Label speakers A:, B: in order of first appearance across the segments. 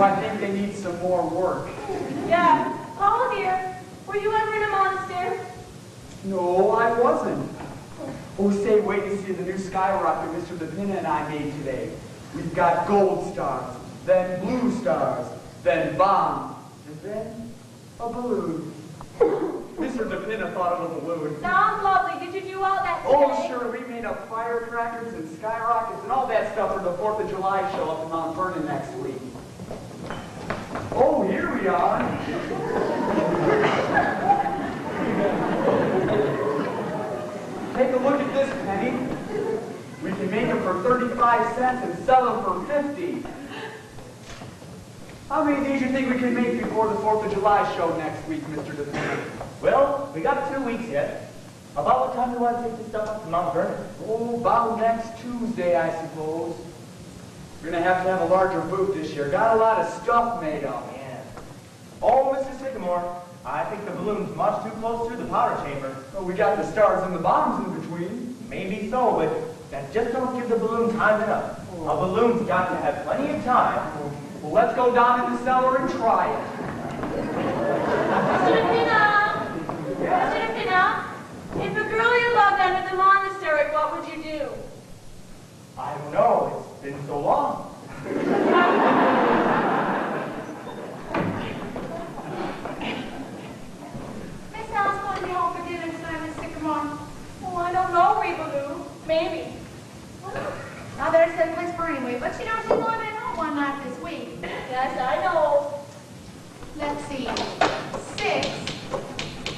A: I think they need some more work.
B: Yeah. Paul, dear, were you ever in a monastery?
A: No, I wasn't. Oh, say, wait to see the new skyrocket Mr. DePina and I made today. We've got gold stars, then blue stars, then bombs, and then a balloon. Mr. DePina thought of a balloon.
B: Sounds lovely. Did you do all that today?
A: Oh, sure. We made up firecrackers and skyrockets and all that stuff for the 4th of July show up in Mount Vernon next week. Oh, here we are. Take a look at this, Penny. We can make them for 35 cents and sell them for 50. How many of these do you think we can make before the 4th of July show next week, Mr. DePina?
C: Well, we got 2 weeks yet. About what time do you want to take this stuff up to Mount Vernon?
A: Oh, about next Tuesday, I suppose. We're going to have a larger booth this year. Got a lot of stuff made up.
C: Yeah. Oh, Mr. Sycamore, I think the balloon's much too close to the powder chamber.
A: Well, we got the stars and the bombs in between.
C: Maybe so, but that just don't give the balloon time enough. A balloon's got to have plenty of time.
A: Well, let's go down in the cellar and try it.
B: Mr. DePina! Mr. DePina! If a girl you loved entered the monastery, what would you do?
C: I don't know. It's been so long.
B: Miss Alice won't be home for dinner tonight, Miss Sycamore. Oh, I don't know, Rebaloo. Maybe.
D: Now there's that place for anyway, but you know she's only been home one night this week.
B: Yes, I know.
D: Let's see. 6.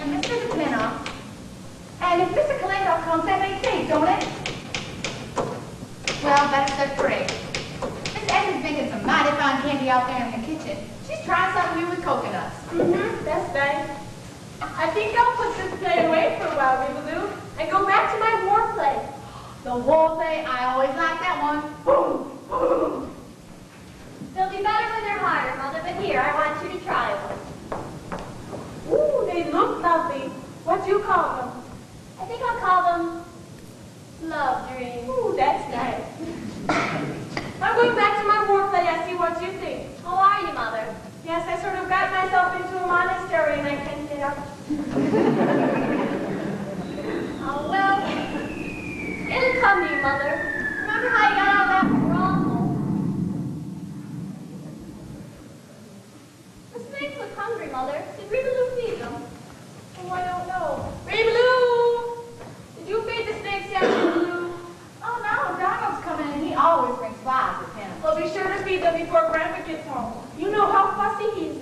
D: And Mr. DePina. And if Mr. Kalendov comes, that makes 8, don't it? Well, that's the 3. Miss Edna's making some mighty fine candy out there in the kitchen. She's trying something new with coconuts.
B: That's nice. I think I'll put this play away for a while, Rebaloo, and go back to my war play.
D: The war play, I always like that one. Boom, boom.
B: They'll be better when they're harder, Mother, but here, I want you to try one. Ooh, they look lovely. What do you call them? I think I'll call them Love Dreams. Ooh, that's nice. I'm going back to my war play. I see what you think. How are you, Mother? Yes, I sort of got myself into a monastery and I can't get up. Oh, well, it'll come to you, Mother. Remember how you got out of that brothel? The snakes look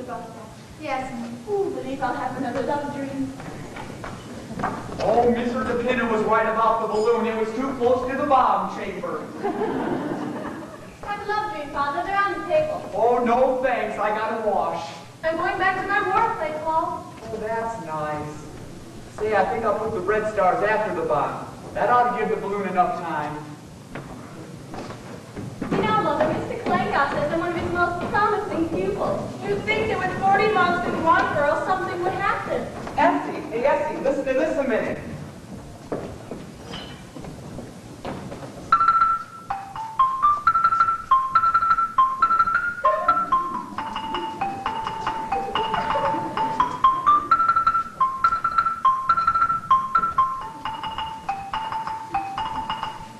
B: about that.
D: Yes.
B: Ooh, believe I'll have another love dream.
A: Oh, Mr. DePinna was right about the balloon. It was too close to the bomb chamber.
B: I have a love dream, Father. They're on the table.
A: Oh, no thanks. I gotta wash.
B: I'm going back to my workplace, Paul.
A: Oh, that's nice. Say, I think I'll put the red stars after the bomb. That ought to give the balloon enough time.
B: You know, Mother, Mr. Klenkoff says I'm one of his most promising pupils. You'd think that with 40 months and one girl, something would happen.
A: Essie, hey, Essie, listen to this a minute.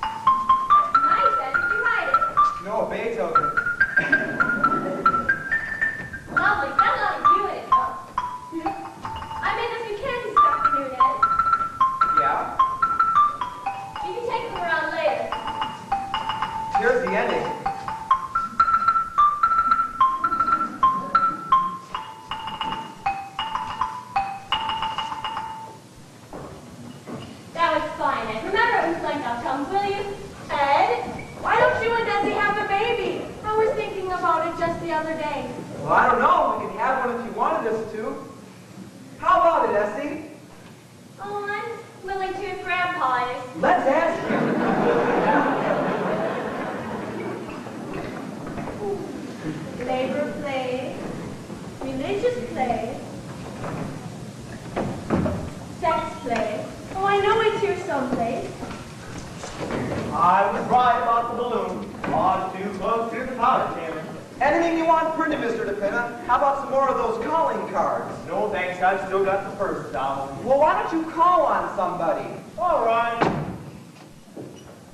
B: Nice, Ed. Did you write it?
A: No, Beethoven.
B: Lovely. Got a lot of you in it, though. I made this new candy this afternoon, Ed.
A: Yeah?
B: You can take them around later.
A: Here's the ending.
B: That was fine, Ed. Remember when Klenkoff comes, will you? Ed, why don't you and Desi have a baby? I was thinking about it just the other day.
A: Well, I don't know. We could have one if you wanted us to. How about it, Essie?
B: Oh, I'm willing to if Grandpa is.
A: Let's ask him.
B: Labor play, religious play, sex play. Oh, I know it's here someplace.
C: I was right about the balloon. On too close to the powder chamber.
E: Anything you want printed, Mr. DePinna? How about some more of those calling cards?
C: No thanks, I've still got the first $1.
E: Well, why don't you call on somebody?
C: All right.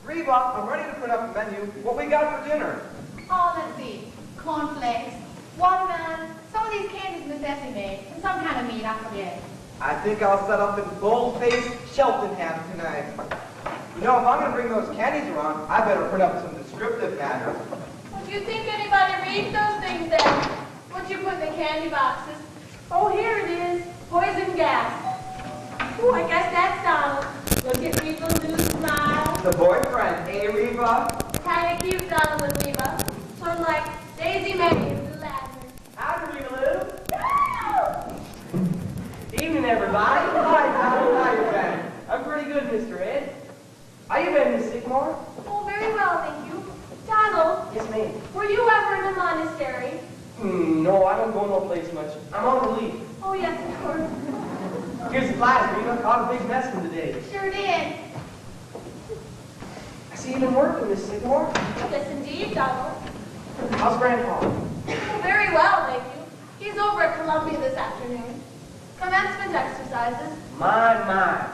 E: Reba, I'm ready to print up the menu. What we got for dinner?
D: Oh, let's see. Cornflakes, watermelon, some of these candies Miss Essie made, and some kind of meat, I forget.
E: I think I'll set up in bold-faced Cheltenham tonight. You know, if I'm going to bring those candies around, I better print up some descriptive matter.
B: Well, do you think anybody reads those things then? What you put in the candy boxes? Oh, here it is. Poison gas. Oh, I guess that's Donald. Look at Reba's new smile.
E: The boyfriend, eh, Reba?
B: Kinda cute, Donald and Reba. Sort of like Daisy May and the Ladder.
C: Howdy, Reba Lou.
B: Woo!
C: Evening, everybody.
E: Hi, Donald. How you been?
C: I'm pretty good, Mr. Ed. How you been, Miss Sycamore?
B: Oh, very well, thank you. Donald,
C: Yes, ma'am.
B: were you ever in a monastery?
C: No, I don't go no place much. I'm on the leave.
B: Oh, yes, of course.
C: Here's the flies, Reba. Caught a big mess from today.
D: Sure did.
C: I see you've been working, Miss Sycamore.
B: Yes, indeed, Donald.
C: How's Grandpa?
B: Oh, very well, thank you. He's over at Columbia this afternoon. Commencement exercises.
C: My.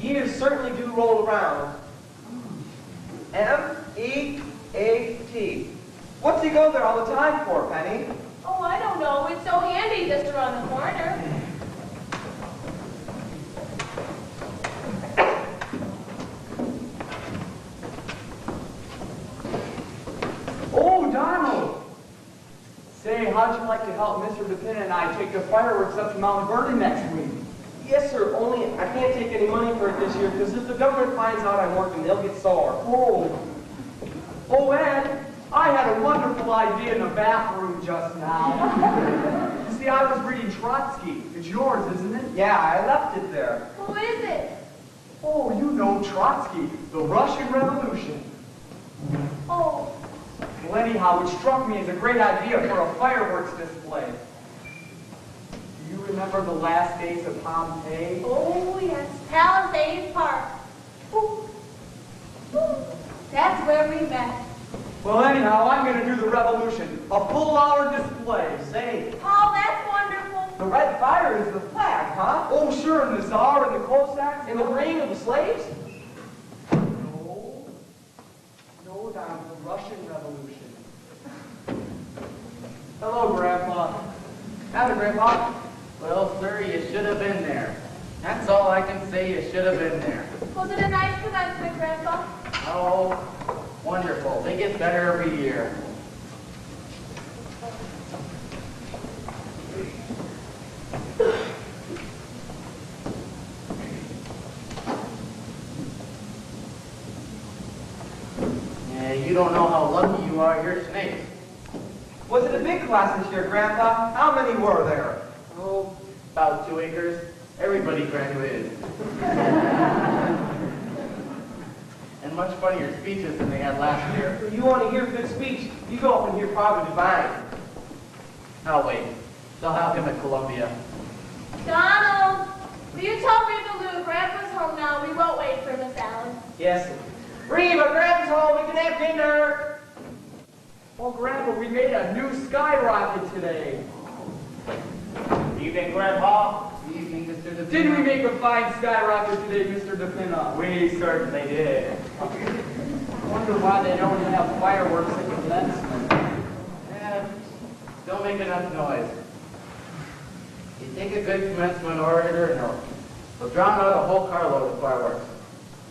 C: Years certainly do roll around.
E: M-E-A-T. What's he go there all the time for, Penny?
B: Oh, I don't know. It's so handy just around the corner.
A: Oh, Donald! Say, how'd you like to help Mr. DePinna and I take the fireworks up to Mount Vernon next week?
C: Yes, sir. Only I can't take any money for it this year because if the government finds out I'm working, they'll get sore.
A: Oh, Ed, I had a wonderful idea in the bathroom just now. You see, I was reading Trotsky. It's yours, isn't it?
E: Yeah, I left it there.
B: Who is it?
A: Oh, you know Trotsky, the Russian Revolution.
B: Oh,
A: Well, anyhow, it struck me as a great idea for a fireworks display. Do you remember the last days of Pompeii?
B: oh yes. Palisades Park. Ooh. Ooh. That's where we met.
A: Well, anyhow, I'm going to do the revolution. A full-hour display.
C: Say,
B: Oh, that's wonderful.
E: The red fire is the flag, huh?
A: Oh, sure, and the Tsar and the Cossacks.
C: in the ring of the slaves?
A: No. No, Donald, the Russian Revolution. Hello, Grandpa.
F: Howdy, Grandpa. Well, sir, you should have been there. That's all I can say, you should have been there.
B: Was it a nice commencement, Grandpa?
F: Oh, wonderful. They get better every year. don't know how lucky you are, you're snakes.
E: Was it a big class this year, Grandpa? How many were there?
F: Oh, about 2 acres. Everybody graduated. And much funnier speeches than they had last year.
C: If you want to hear a good speech, you go up and hear Father Divine.
F: I'll wait. They'll have him at Columbia.
B: Donald, will you tell Reba Lou Grandpa's home now? We won't wait for Miss Allen.
C: Yes. Reba, Grandpa's home. We can have dinner.
A: Oh, Grandpa, we made a new skyrocket today.
C: Evening, Grandpa.
F: Evening, Mr. DePina.
A: Didn't we make a fine skyrocket today, Mr. DePina?
C: We certainly did.
A: I wonder why they don't have fireworks at the commencement.
F: Don't make enough noise. You take a good commencement orator and they'll drown out a whole carload of fireworks.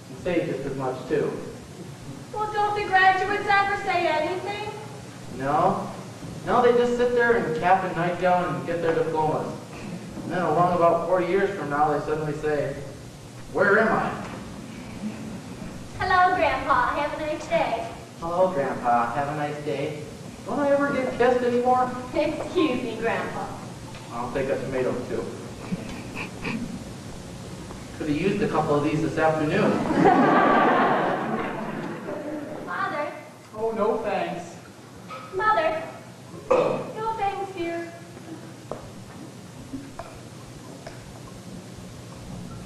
F: And say just as much, too.
B: Well, don't the graduates ever say anything?
F: No. No, they just sit there and cap and nightgown and get their diplomas. And then along about 40 years from now, they suddenly say, where am I?
B: Hello, Grandpa. Have a nice day.
F: Hello, Grandpa. Have a nice day. Don't I ever get kissed anymore?
B: Excuse me, Grandpa.
F: I'll take a tomato, too. Could have used a couple of these this afternoon.
B: Father.
A: Oh, no thanks.
B: Mother. No thanks, dear.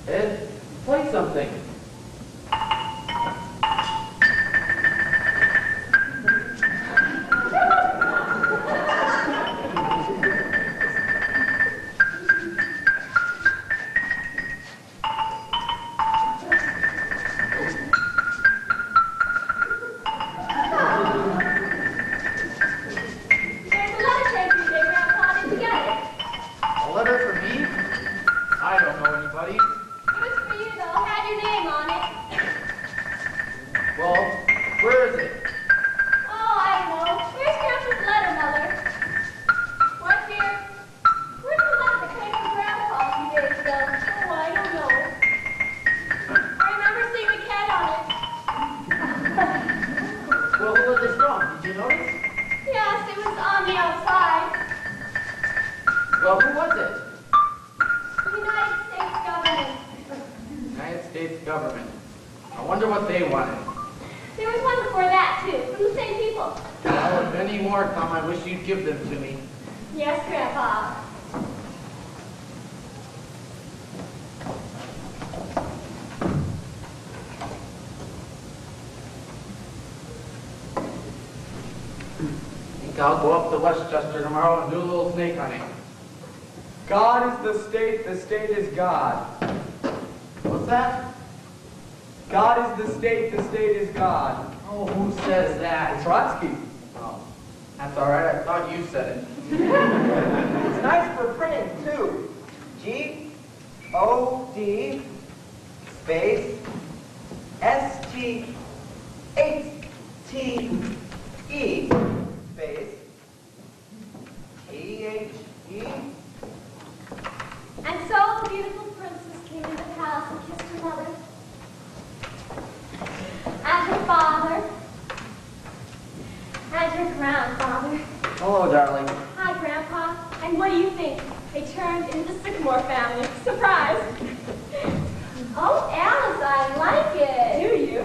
F: Ed, play something.
B: There's a letter sent to you today, Grandpa. Did you get it?
F: A letter for me? I don't know anybody.
B: It was for you, though. It had your name on it.
F: Well, where is it?
B: Oh, I don't know. Here's Grandpa's letter, Mother. What's here? Where's the letter that came from Grandpa a few days ago? Oh, I don't know. I remember seeing the cat on it.
F: Well, who was this from? Did you notice?
B: Yes, it was on the outside.
F: Well, who was it?
B: The United States government.
F: United States government. I wonder what they wanted.
B: There was one before that, too, from the same people.
F: Well, if any more come, I wish you'd give them to me.
B: Yes, Grandpa.
F: Think I'll go up to Westchester tomorrow and do a little snake hunting.
A: God is the state is God.
F: What's that?
A: God is the state is God.
F: Oh, who says that?
A: Trotsky.
F: Oh, that's all right. I thought you said it.
E: It's nice for printing, too. G-O-D space S-T-H-T-E space T-H-E.
B: And so the beautiful princess came into the palace and kissed her mother. And her father. And her grandfather.
F: Hello, darling.
B: Hi, Grandpa. And what do you think? They turned into the Sycamore family. Surprise! Oh, Alice, I like it. Do you?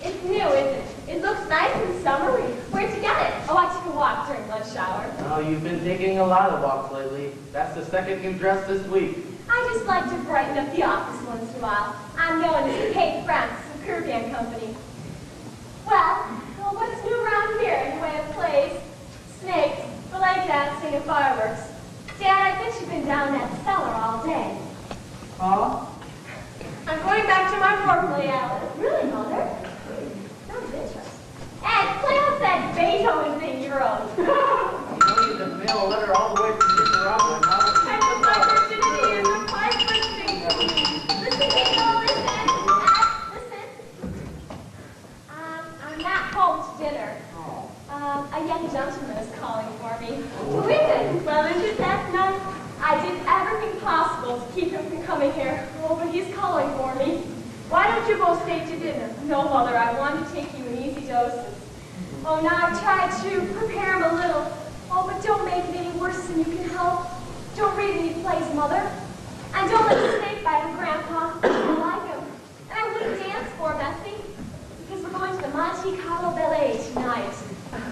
B: It's new, isn't it? It looks nice and summery. Where'd you get it? Oh, I took a walk during lunch hour.
F: Oh, you've been taking a lot of walks lately. That's the second new dress this week.
B: I just like to brighten up the office once in a while. I'm going to Kate Francis of Kirby and Company. Well, what's new around here in the way of plays, snakes, ballet dancing, and fireworks? Dad, I bet you've been down that cellar all day.
A: Huh?
B: I'm going back to my foreplay, Alice. Really, Mother? Sounds interesting. And play off that Beethoven thing you wrote.
F: You don't need to mail a letter all the way from Nicaragua.
B: And the my virginity is a pipe listening. Listen, Beethoven, listen. Listen. I'm not home to dinner. A young gentleman is calling for me. Who is it? Well, isn't that nice? I did everything possible to keep him from coming here. Oh, but he's calling for me. Why don't you both stay to dinner? No, Mother, I want to take you in easy doses. Oh, now I've tried to prepare him a little. Oh, but don't make it any worse than you can help. Don't read any plays, Mother. And don't let the snake bite him, Grandpa. I like him. And I wouldn't dance for him, Essie. Because we're going to the Monte Carlo Ballet tonight.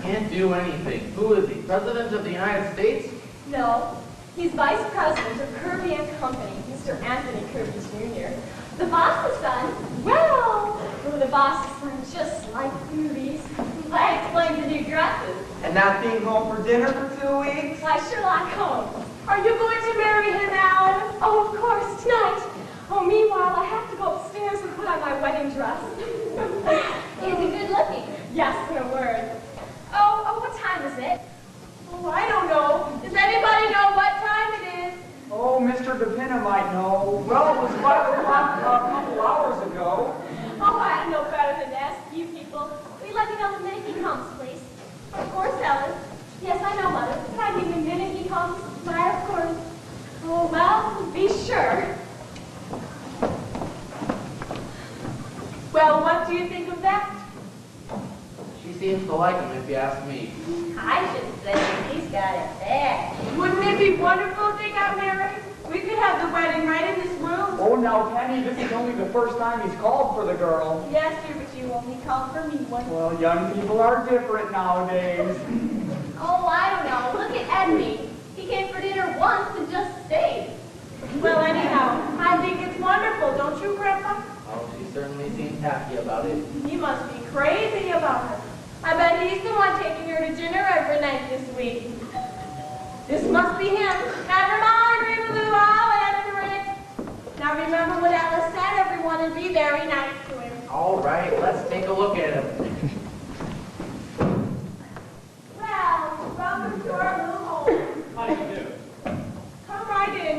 F: Can't do anything. Who is he? President of the United States?
B: No, he's Vice President of Kirby and Company, Mr. Anthony Kirby Jr. The boss's son. Well, the boss's son just like movies. I explained the new dresses.
E: And not being home for dinner for 2 weeks?
B: Why, Sherlock Holmes, are you going to marry him, Alice? Oh, of course, tonight. Oh, meanwhile, I have to go upstairs and put on my wedding dress. Is he good looking? Yes, in a word. Oh, what time is it? Oh, I don't know. Does anybody know what time it is?
A: Oh, Mr. DePina might know. Well, it was 5 o'clock a couple hours ago.
B: Oh, I know better than to ask you people. Will you let me know the minute he comes, please? Of course, Alice. Yes, I know, Mother. Can I give the minute he comes? Why, of course. Oh, well, be sure. Well, what do you think of that?
F: She seems to like him, if you ask me.
B: I should say he's got it bad.
D: Wouldn't it be wonderful if they got married? We could have the wedding right in this room.
A: Oh, now, Penny, this is only the first time he's called for the girl.
B: Yes, dear, but you only called for me once.
A: Well, young people are different nowadays.
B: Oh, I don't know. Look at Edmund. He came for dinner once and just stayed.
D: Well, anyhow, I think it's wonderful, don't you, Grandpa?
F: Oh, she certainly seems happy about it.
D: He must be crazy about her. I bet he's the one taking her to dinner every night this week. This must be him. Never mind, Rivaloo, I'll answer it. Now remember what Alice said, everyone, and be very nice to him.
F: All right, let's take a look at him.
D: Well, welcome to our little home.
A: How do you do?
D: Come right in.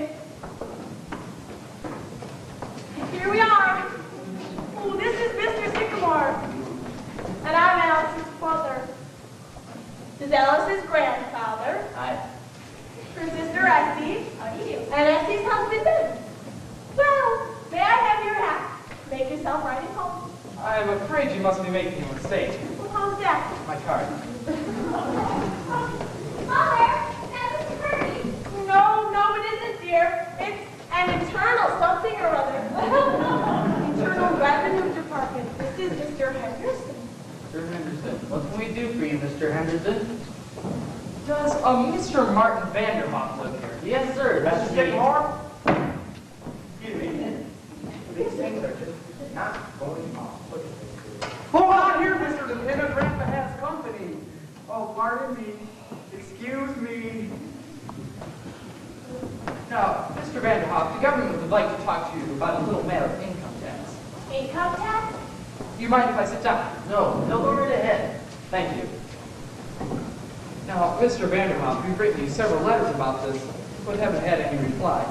D: Here we are. Oh, this is Mr. Sycamore. And I'm Alice's father. This is Alice's grandfather.
F: Hi.
D: Her sister Essie.
B: How do you do?
D: And Essie's husband Ben. Well, may I have your hat? Make yourself right at home.
A: I'm afraid you must be making a mistake.
D: Well, how's that?
A: My card.
B: Mother, that was Kirby.
D: No, it isn't, dear. It's an internal something or other. Internal Revenue Department. This is Mr. Henderson.
F: Mr. Henderson, what can we do for you, Mr. Henderson?
A: Does a Mr. Martin Vanderhoff live here?
F: Yes, sir. That's
A: Mr.
F: me.
A: Sycamore? Excuse me. These things are just not going off. Look at this. Hold on here, Mr. DePina. Grandpa has company. Oh, pardon me. Excuse me. Now, Mr. Vanderhoff, the government would like to talk to you about a little matter of income tax.
B: Income tax?
A: Do you mind if I sit down?
F: No, go right ahead.
A: Thank you. Now, Mr. Vanderhoff, we've written you several letters about this, but haven't had any reply.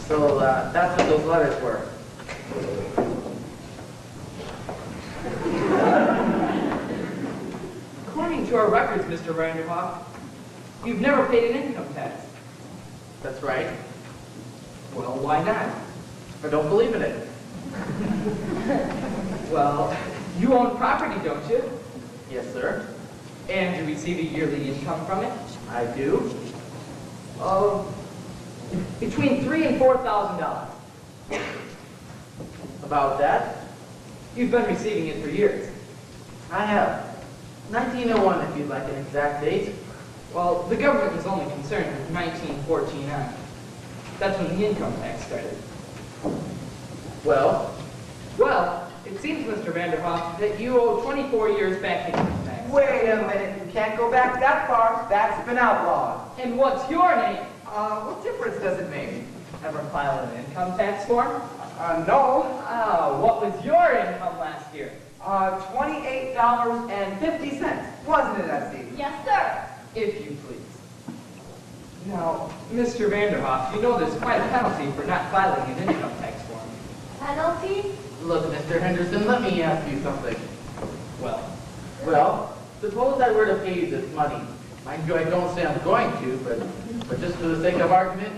F: So, that's what those letters were.
A: According to our records, Mr. Vanderhoff, you've never paid an income tax.
F: That's right.
A: Well, why not?
F: I don't believe in it.
A: Well, you own property, don't you?
F: Yes, sir.
A: And you receive a yearly income from it?
F: I do.
A: Between $3,000 and $4,000.
F: About that,
A: You've been receiving it for years.
F: I have. 1901, if you'd like an exact date.
A: Well, the government was only concerned with 1949. That's when the income tax started.
F: Well,
A: Well, it seems, Mr. Vanderhoff, that you owe 24 years back income tax.
E: Wait a minute, you can't go back that far. That's been outlawed.
A: And what's your name?
E: What difference does it make?
A: Ever filed an income tax form?
E: No.
A: What was your income last year?
E: $28.50, wasn't it, Essie?
B: Yes, sir.
A: If you please. Now, Mr. Vanderhoff, you know there's quite a penalty for not filing an income tax form.
B: Penalty?
F: look, Mr. Henderson, let me ask you something.
A: Well,
F: Suppose I were to pay you this money. Mind you, I don't say I'm going to, but just for the sake of argument,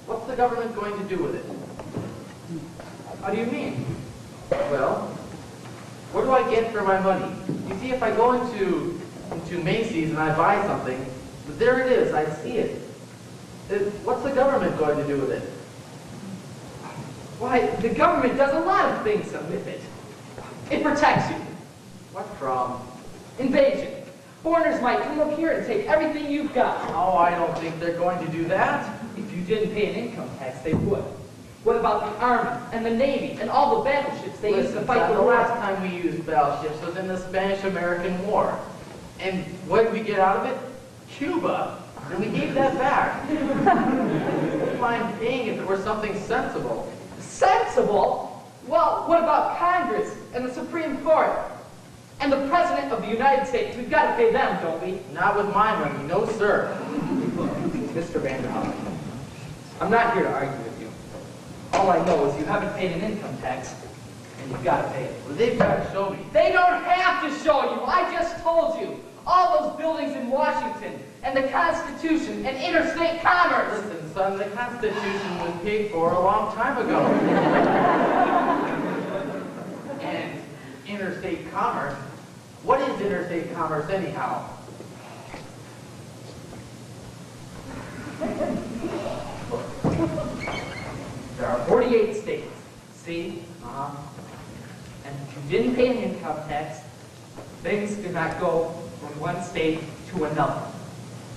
F: what's the government going to do with it?
A: how do you mean?
F: Well, What do I get for my money? You see, if I go into Macy's and I buy something, there it is, I see it. What's the government going to do with it?
A: Why, the government does a lot of things with it. It protects you.
F: What from?
A: Invasion. Foreigners might come up here and take everything you've got.
F: Oh, I don't think they're going to do that.
A: If you didn't pay an income tax, they would. What about the Army and the Navy and all the battleships they used to fight
F: Listen,
A: the
F: the
A: war?
F: last time we used battleships was in the Spanish-American War. And what did we get out of it? Cuba. And we gave that back. Wouldn't mind paying if it were something sensible.
A: Sensible? Well, what about Congress and the Supreme Court? And the President of the United States? We've got to pay them, don't we?
F: Not with my money, no sir.
A: Mr. Vanderhoff, I'm not here to argue with you. All I know is you haven't paid an income tax, and you've got to pay it.
F: Well, they've got to show me.
A: They don't have to show you. I just told you. All those buildings in Washington, and the Constitution, and interstate commerce.
F: Listen, son, the Constitution was paid for a long time ago. And interstate commerce? What is interstate commerce anyhow?
A: There are 48 states. See? And if you didn't pay an income tax, things do not go from one state to another.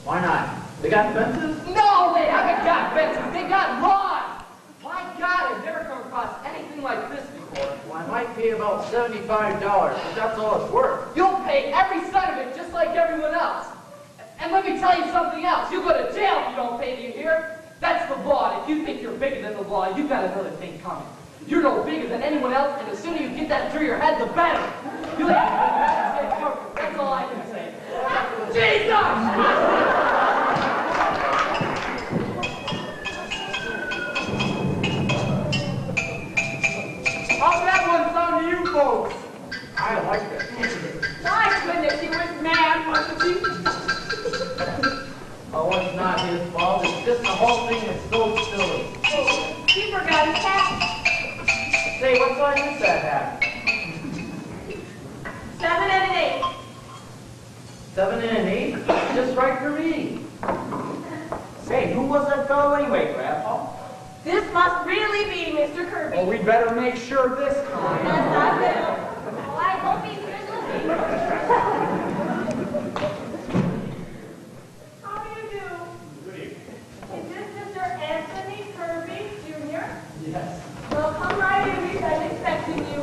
F: Why not? They got fences?
A: No, they haven't got fences. They got laws. My God, I've never come across anything like this before.
F: Well, I might pay about $75, but that's all it's worth.
A: You'll pay every cent of it just like everyone else. And let me tell you something else. You'll go to jail if you don't pay, do you hear? That's the law. And if you think you're bigger than the law, you've got another thing coming. You're no bigger than anyone else, and the sooner you get that through your head, the better. You'll have to stay focused. That's all I can say. Jesus! How's that one sound to you folks?
F: I like it.
D: My goodness, he was mad, wasn't he?
F: Oh, it's not his fault. It's just the whole thing is so silly.
D: He forgot his hat.
F: Say, what size is that hat?
D: 7 and an 8.
F: 7 and an 8? Just right for me.
C: Say, who was that fellow anyway, Grandpa?
D: This must really be Mr. Kirby.
A: Well, we better make sure this time.
D: Yes, I will.
B: Oh, I hope he's good looking.
D: How do you do?
C: Good evening.
D: Is this Mr. Anthony Kirby, Jr.?
C: Yes.
D: Well, come right in, we've been expecting you.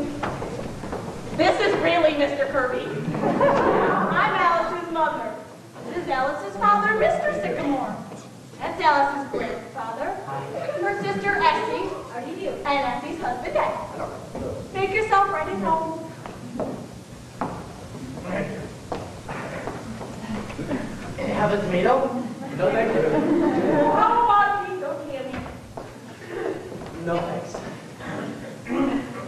D: This is really Mr. Kirby. I'm Alice's mother. This is Alice's father, Mr. Sycamore. That's Alice's grandfather. Her sister, Essie. How do you do? And Essie's husband, Ed. Make yourself right at home.
F: Have a tomato?
C: No, thank you.
D: How about a piece of candy?
C: No, thanks.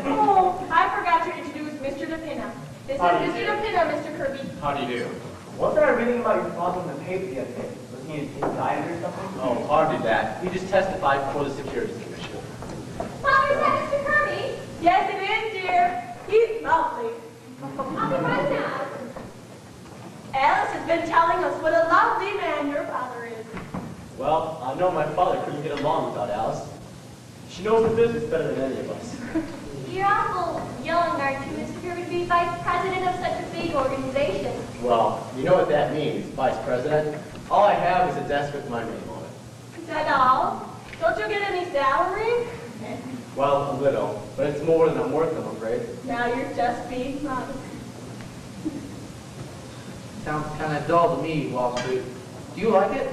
D: Oh, I forgot to introduce Mr. DePina. This is Mr. DePina, Mr. Kirby.
C: How do you do? Wasn't I reading about your father in the paper the other day? Was he indicted or something? Oh, hardly that. He just testified before the Securities Commission.
B: Mom, is that Mr. Kirby?
D: Yes, it is, dear. He's lovely.
B: I'll be right down.
D: Alice has been telling us what a lovely man your father is.
C: Well, I know my father couldn't get along without Alice. She knows the business better than any of us.
B: You're awful young, aren't you, Mr. Kirby, to be vice president of such a big organization?
C: Well, you know what that means, Vice President. All I have is a desk with my name on it.
D: Is that all? Don't you get any salary?
C: Well, a little, but it's more than I'm worth, I'm afraid.
D: Now you're just being modest.
F: Sounds kind of dull to me, Wall Street. Do you like it?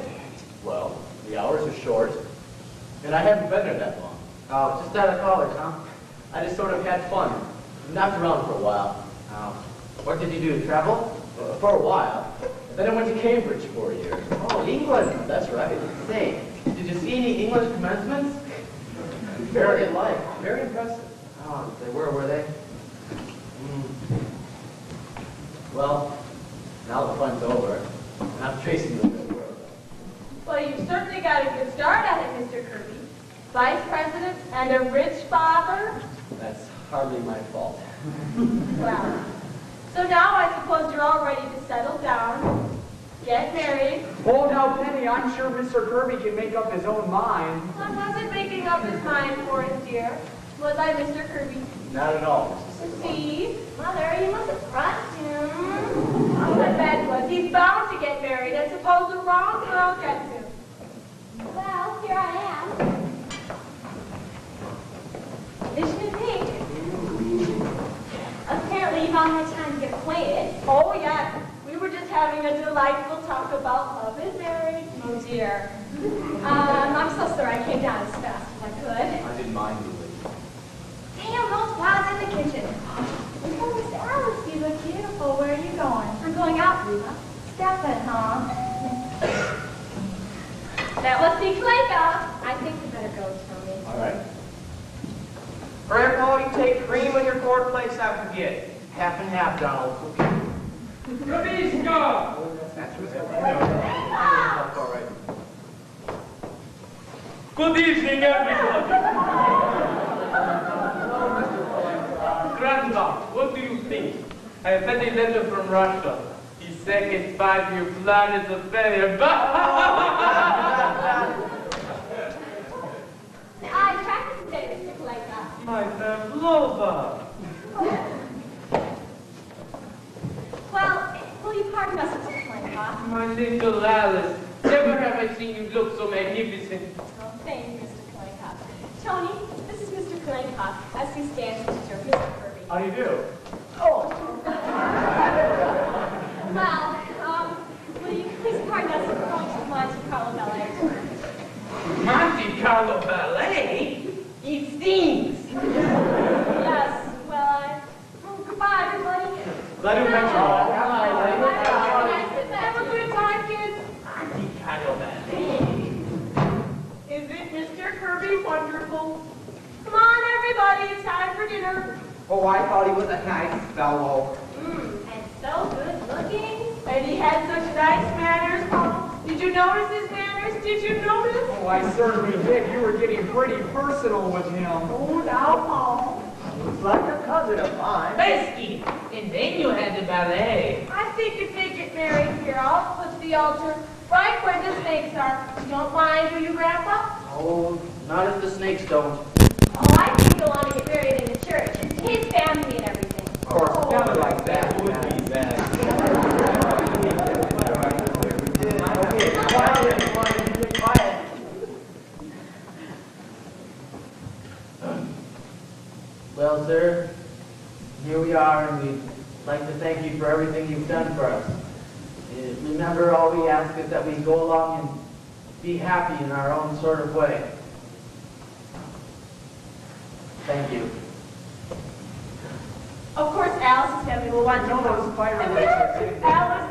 C: Well, the hours are short, and I haven't been there that long.
F: Oh, just out of college, huh?
C: I just sort of had fun. Knocked around for a while.
F: Oh. What did you do? Travel?
C: For a while. Then I went to Cambridge for a year.
F: Oh, England.
C: That's right.
F: Say, did you see any English commencements?
C: Very,
F: What were they like?
C: very impressive.
F: Oh, they were they?
C: Well, now the fun's over, and I'm facing the real world.
D: Well, you've certainly got a good start at it, Mr. Kirby. Vice president and a rich father.
C: That's hardly my fault.
D: Well, so now I suppose you're all ready to settle down, get married.
A: Oh, now, Penny, I'm sure Mr. Kirby can make up his own mind.
D: I wasn't making up his mind for it, dear. Was I, Mr. Kirby?
C: Not at all.
D: See?
B: Mother, you mustn't front him.
D: Oh, I bet was. He's bound to get married, and suppose the wrong girl gets him.
B: Well, here I am. Vision in pink. Apparently you've all had time to get acquainted.
D: Oh, yes. We were just having a delightful talk about love and marriage.
B: Oh, dear. I'm so sorry I came down as fast as I could.
C: I didn't mind you, lady.
B: Damn, those flowers in the kitchen.
D: Oh, Miss Alice, you look beautiful. Where are you going?
B: I'm going out, Rita.
D: Stepping, huh?
B: That must be Clayka. I think you better go, Tony.
C: All right.
E: Grandpa, you take cream on your cornflakes, I forget.
F: Half and half, Donald.
A: Rabiska!
C: All right.
G: Good evening, everybody. Grandma, what do you think? I have had a letter from Russia. The second 5-year plan is a failure.
B: I practiced today, Mr. Clayka.
G: My Pavlova.
B: Well, will you pardon us, Mr. Clayka?
G: My little Alice. Never have I seen you look so magnificent.
B: Oh, thank you, Mr. Clayka. Tony, this is Mr. Clayka, as he stands teacher, Mr. Kirby.
C: How do you do?
B: Well, will you please pardon us for going to Monte Carlo Ballet?
G: Monte Carlo Ballet? It stings.
B: Yes, well, goodbye, everybody.
C: Glad you met you all.
D: Have a good time, kids.
G: Monte Carlo Ballet.
D: Is it Mr. Kirby wonderful? Come on, everybody. It's time for dinner.
E: Oh, I thought he was a nice fellow.
B: And so good looking.
D: And he had such nice manners, Paul. Did you notice his manners? Did you notice?
A: Oh, I certainly did. You were getting pretty personal with him.
D: Oh, now, Paul.
E: He's like a cousin of mine.
G: Pesky. And then you had the ballet.
D: I think if they get married here, I'll put the altar right where the snakes are. You don't mind, do you, Grandpa?
F: Oh, not if the snakes don't.
B: Oh, I think he'll want to get married in the church. His family and everything.
A: Of course, it sounded like that.
C: Would be bad.
E: Quiet.
F: Well, sir, here we are, and we'd like to thank you for everything you've done for us. Remember, all we ask is that we go along and be happy in our own sort of way. Thank you.
D: Of course, Alice's family will want to
A: No,
D: know.
A: those fireworks are getting-
D: Alice